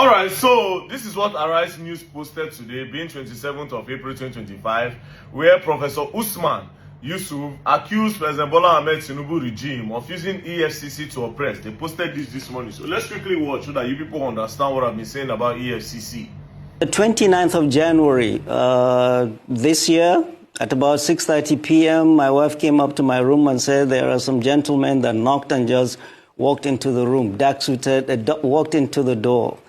All right, so this is what Arise News posted today, being 27th of April 2025, where Professor Ahmed Yusuf accused President Bola Ahmed Tinubu regime of using EFCC to oppress. They posted this morning. So let's quickly watch so that you people understand what I've been saying about EFCC. The 29th of January this year, at about 6:30 p.m., my wife came up to my room and said there are some gentlemen that knocked and just walked into the room, dark-suited, walked into the door.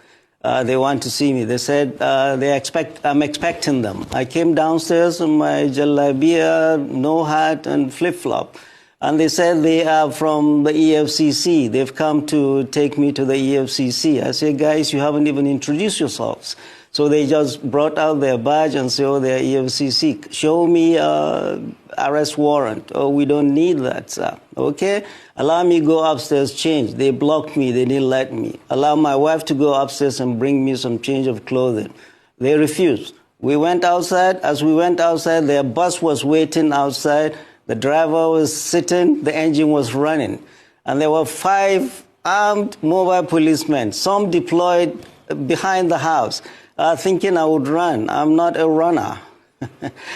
They want to see me. They said I'm expecting them. I came downstairs in my jalabia, no hat, and flip-flop. And they said they are from the EFCC. They've come to take me to the EFCC. I said, guys, you haven't even introduced yourselves. So they just brought out their badge and said, oh, they're EFCC. Show me arrest warrant. Oh, we don't need that, sir. Okay? Allow me to go upstairs, change. They blocked me. They didn't let me. Allow my wife to go upstairs and bring me some change of clothing. They refused. We went outside. As we went outside, their bus was waiting outside. The driver was sitting. The engine was running. And there were 5 armed mobile policemen, some deployed behind the house. Thinking I would run. I'm not a runner.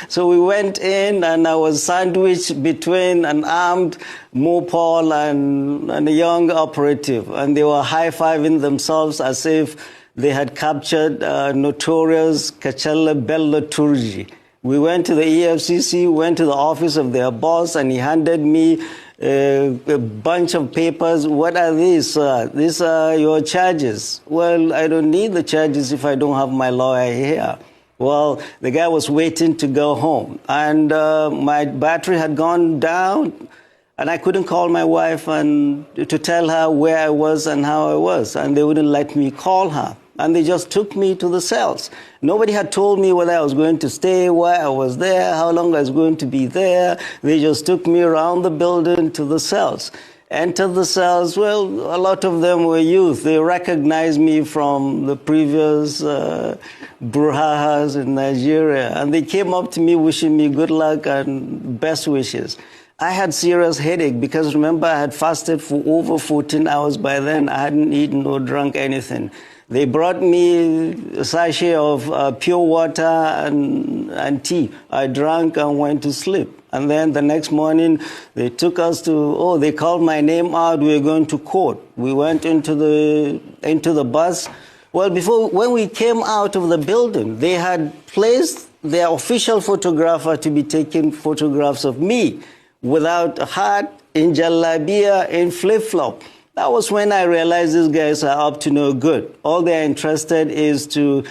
So we went in, and I was sandwiched between an armed mopal and a young operative. And they were high-fiving themselves as if they had captured notorious Kachala Bello Turji. We went to the EFCC, went to the office of their boss, and he handed me a bunch of papers. What are these, sir? These are your charges. Well, I don't need the charges if I don't have my lawyer here. Well, the guy was waiting to go home, and my battery had gone down, and I couldn't call my wife and to tell her where I was and how I was, and they wouldn't let me call her. And they just took me to the cells. Nobody had told me whether I was going to stay, why I was there, how long I was going to be there. They just took me around the building to the cells. Entered the cells. Well, a lot of them were youth. They recognized me from the previous brouhahas in Nigeria. And they came up to me wishing me good luck and best wishes. I had serious headache because, remember, I had fasted for over 14 hours by then. I hadn't eaten or drunk anything. They brought me a sachet of pure water and tea. I drank and went to sleep. And then the next morning, they took us to, they called my name out. We were going to court. We went into the bus. Well, when we came out of the building, they had placed their official photographer to be taking photographs of me without a hat, in jalabia, in flip-flop. That was when I realized these guys are up to no good. All they're interested is to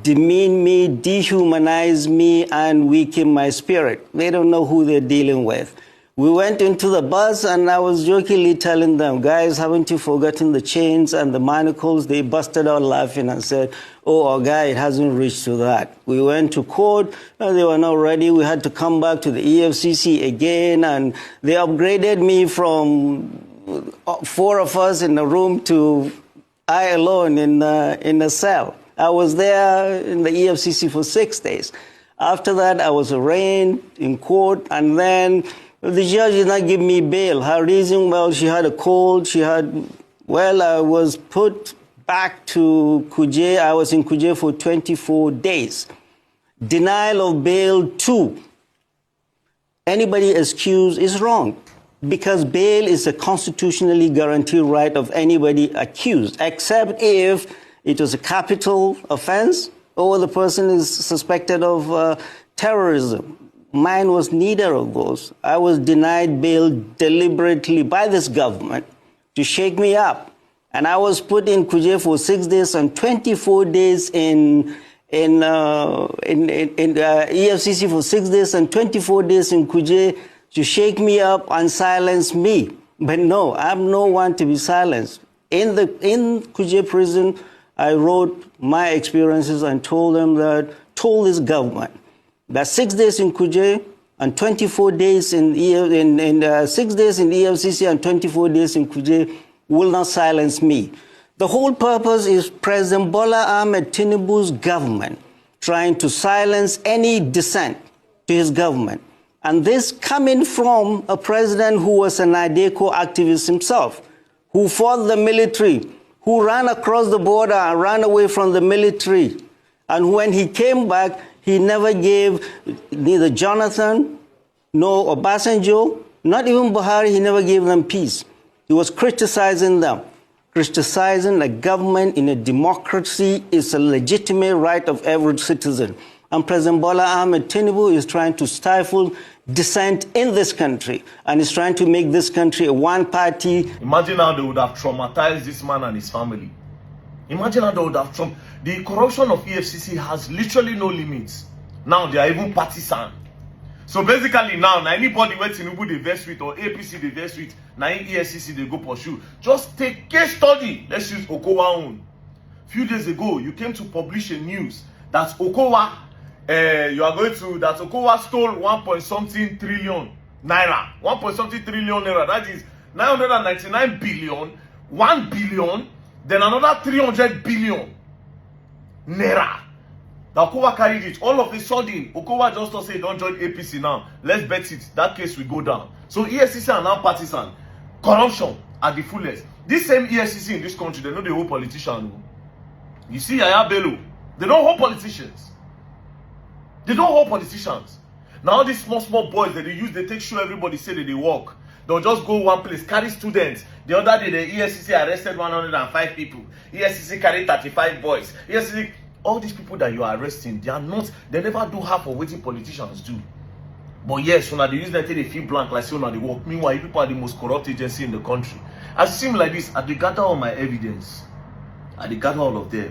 demean me, dehumanize me, and weaken my spirit. They don't know who they're dealing with. We went into the bus, and I was jokingly telling them, guys, haven't you forgotten the chains and the manacles? They busted out laughing and said, oh, our guy, it hasn't reached to that. We went to court. They were not ready. We had to come back to the EFCC again, and they upgraded me from 4 of us in a room to I alone in a cell. I was there in the EFCC for 6 days. After that, I was arraigned in court, and then the judge did not give me bail. Her reason, well, she had a cold. I was put back to Kuje. I was in Kuje for 24 days. Denial of bail 2. Anybody excused is wrong, because bail is a constitutionally guaranteed right of anybody accused, except if it was a capital offense or the person is suspected of terrorism. Mine was neither of those. I was denied bail deliberately by this government to shake me up. And I was put in Kuje for 6 days and 24 days in EFCC for 6 days and 24 days in Kuje to shake me up and silence me. But no, I'm no one to be silenced. In Kuje prison, I wrote my experiences and told this government that 6 days in Kuje and 24 days 6 days in EFCC and 24 days in Kuje will not silence me. The whole purpose is President Bola Ahmed Tinubu's government trying to silence any dissent to his government. And this coming from a president who was an Adeko activist himself, who fought the military, who ran across the border and ran away from the military. And when he came back, he never gave neither Jonathan nor Obasanjo, not even Buhari, he never gave them peace. He was criticizing them. Criticizing a government in a democracy is a legitimate right of every citizen. And President Bola Ahmed Tinubu is trying to stifle dissent in this country and is trying to make this country a one-party. Imagine how they would have traumatized this man and his family. Imagine how they would have the corruption of EFCC has literally no limits. Now they are even partisan. So basically now anybody where Tinubu they vex with or APC they vex with, now EFCC they go pursue. Just take case study. Let's use Okowa own. Few days ago, you came to publish a news that Okowa, that Okowa stole 1.something trillion naira. 1.something trillion naira. That is 999 billion, 1 billion, then another 300 billion naira. That Okowa carried it. All of a sudden, Okowa just don't say don't join APC now. Let's bet it. That case will go down. So EFCC are now partisan. Corruption at the fullest. This same EFCC in this country, they know the whole politician. You see Yaya Bello, they don't hold politicians. They don't hold politicians. Now these small boys that they use, they take show everybody say that they work. They'll just go one place, carry students. The other day, the EFCC arrested 105 people. EFCC carried 35 boys. EFCC, all these people that you are arresting, they never do half of what politicians do. But yes, when they use that, they feel blank like say, they work. Meanwhile, people are the most corrupt agency in the country. As it seems like this, I gather all my evidence. I gather all of them.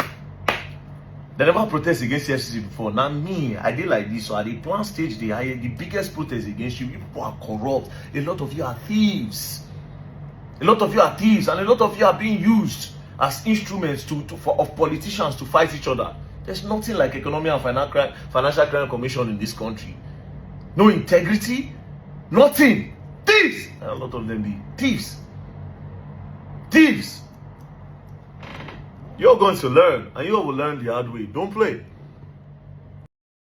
They never protest against EFCC before. Now me, I did like this. So at the plan stage, they hired the biggest protest against you. People are corrupt. A lot of you are thieves. A lot of you are thieves, and a lot of you are being used as instruments of politicians to fight each other. There's nothing like Economic and Financial Crime Commission in this country. No integrity, nothing. Thieves. And a lot of them be thieves. Thieves. You're going to learn, and you will learn the hard way. Don't play.